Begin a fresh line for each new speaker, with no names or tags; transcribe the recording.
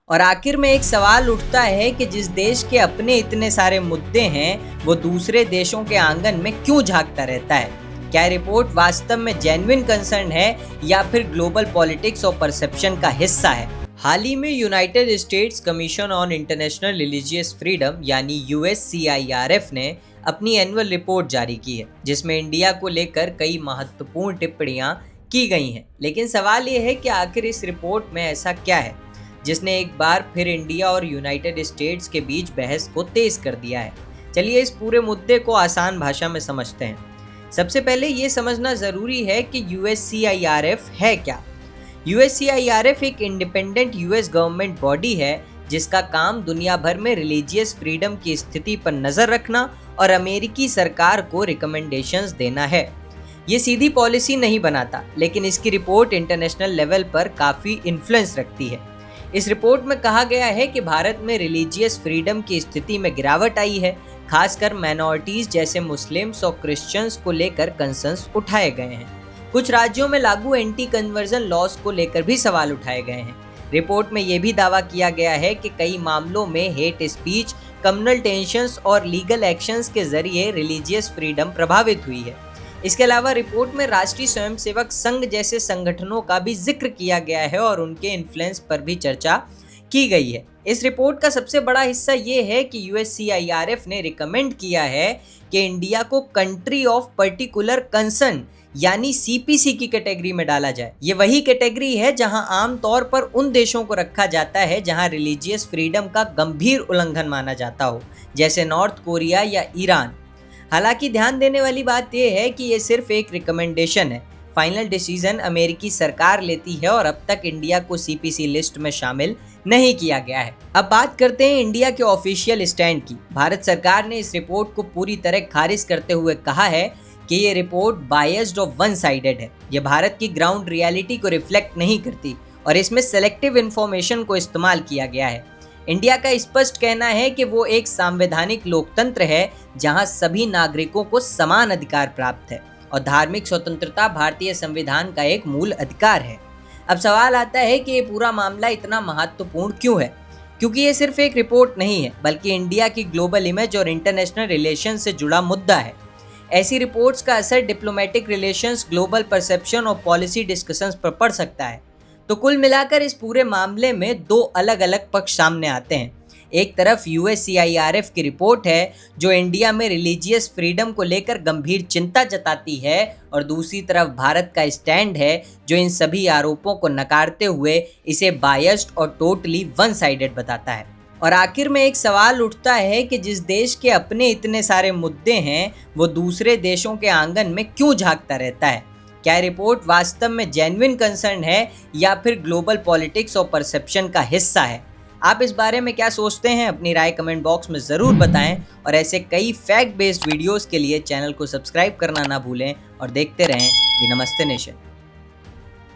और आखिर में एक सवाल उठता है कि जिस देश के अपने इतने सारे मुद्दे हैं वो दूसरे देशों के आंगन में क्यों झांकता रहता है। क्या रिपोर्ट वास्तव में जेन्युइन कंसर्न है या फिर ग्लोबल पॉलिटिक्स और परसेप्शन का हिस्सा है। हाल ही में United states commission on international religious freedom यानी USCIRF ने अपनी एनुअल रिपोर्ट जारी की है, जिसमें इंडिया को लेकर कई महत्वपूर्ण टिप्पणियां की गई हैं। लेकिन सवाल ये है कि आखिर इस रिपोर्ट में ऐसा क्या है जिसने एक बार फिर इंडिया और यूनाइटेड स्टेट्स के बीच बहस को तेज कर दिया है। चलिए इस पूरे मुद्दे को आसान भाषा में समझते हैं। सबसे पहले ये समझना ज़रूरी है कि USCIRF है क्या। USCIRF एक इंडिपेंडेंट US गवर्नमेंट बॉडी है जिसका काम दुनिया भर में रिलीजियस फ्रीडम की स्थिति पर नज़र रखना और अमेरिकी सरकार को रिकमेंडेशंस देना है। ये सीधी पॉलिसी नहीं बनाता, लेकिन इसकी रिपोर्ट इंटरनेशनल लेवल पर काफ़ी इन्फ्लुएंस रखती है। इस रिपोर्ट में कहा गया है कि भारत में रिलीजियस फ्रीडम की स्थिति में गिरावट आई है, खासकर माइनॉरिटीज़ जैसे मुस्लिम्स और क्रिश्चियंस को लेकर कंसर्न्स उठाए गए हैं। कुछ राज्यों में लागू एंटी कन्वर्जन लॉज को लेकर भी सवाल उठाए गए हैं। रिपोर्ट में यह भी दावा किया गया है कि कई मामलों में हेट स्पीच, कम्युनल टेंशंस और लीगल एक्शंस के जरिए रिलीजियस फ्रीडम प्रभावित हुई है। इसके अलावा रिपोर्ट में राष्ट्रीय स्वयंसेवक संघ जैसे संगठनों का भी जिक्र किया गया है और उनके इन्फ्लुएंस पर भी चर्चा की गई है। इस रिपोर्ट का सबसे बड़ा हिस्सा ये है कि USCIRF ने रिकमेंड किया है कि इंडिया को कंट्री ऑफ पर्टिकुलर कंसर्न यानी CPC की कैटेगरी में डाला जाए। ये वही कैटेगरी है जहां आमतौर पर उन देशों को रखा जाता है जहां रिलीजियस फ्रीडम का गंभीर उल्लंघन माना जाता हो, जैसे नॉर्थ कोरिया या ईरान। हालांकि ध्यान देने वाली बात यह है कि ये सिर्फ एक रिकमेंडेशन है। फाइनल डिसीजन अमेरिकी सरकार लेती है और अब तक इंडिया को CPC लिस्ट में शामिल नहीं किया गया है। अब बात करते हैं इंडिया के ऑफिशियल स्टैंड की। भारत सरकार ने इस रिपोर्ट को पूरी तरह खारिज करते हुए कहा है कि ये रिपोर्ट बायस्ड और वन साइडेड है। ये भारत की ग्राउंड रियलिटी को रिफ्लेक्ट नहीं करती और इसमें सेलेक्टिव इंफॉर्मेशन को इस्तेमाल किया गया है। इंडिया का स्पष्ट कहना है कि वो एक संवैधानिक लोकतंत्र है जहां सभी नागरिकों को समान अधिकार प्राप्त है और धार्मिक स्वतंत्रता भारतीय संविधान का एक मूल अधिकार है। अब सवाल आता है कि ये पूरा मामला इतना महत्वपूर्ण क्यों है, क्योंकि ये सिर्फ एक रिपोर्ट नहीं है बल्कि इंडिया की ग्लोबल इमेज और इंटरनेशनल रिलेशन से जुड़ा मुद्दा है। ऐसी रिपोर्ट्स का असर डिप्लोमेटिक रिलेशंस, ग्लोबल परसेप्शन और पॉलिसी डिस्कशंस पर पड़ सकता है। तो कुल मिलाकर इस पूरे मामले में दो अलग अलग पक्ष सामने आते हैं। एक तरफ USCIRF की रिपोर्ट है जो इंडिया में रिलीजियस फ्रीडम को लेकर गंभीर चिंता जताती है और दूसरी तरफ भारत का स्टैंड है जो इन सभी आरोपों को नकारते हुए इसे बायस्ड और टोटली वन साइडेड बताता है। और आखिर में एक सवाल उठता है कि जिस देश के अपने इतने सारे मुद्दे हैं वो दूसरे देशों के आंगन में क्यों झांकता रहता है। क्या रिपोर्ट वास्तव में जेन्युइन कंसर्न है या फिर ग्लोबल पॉलिटिक्स और परसेप्शन का हिस्सा है। आप इस बारे में क्या सोचते हैं, अपनी राय कमेंट बॉक्स में ज़रूर बताएं और ऐसे कई फैक्ट बेस्ड वीडियोस के लिए चैनल को सब्सक्राइब करना ना भूलें और देखते रहें दी नमस्ते नेशन।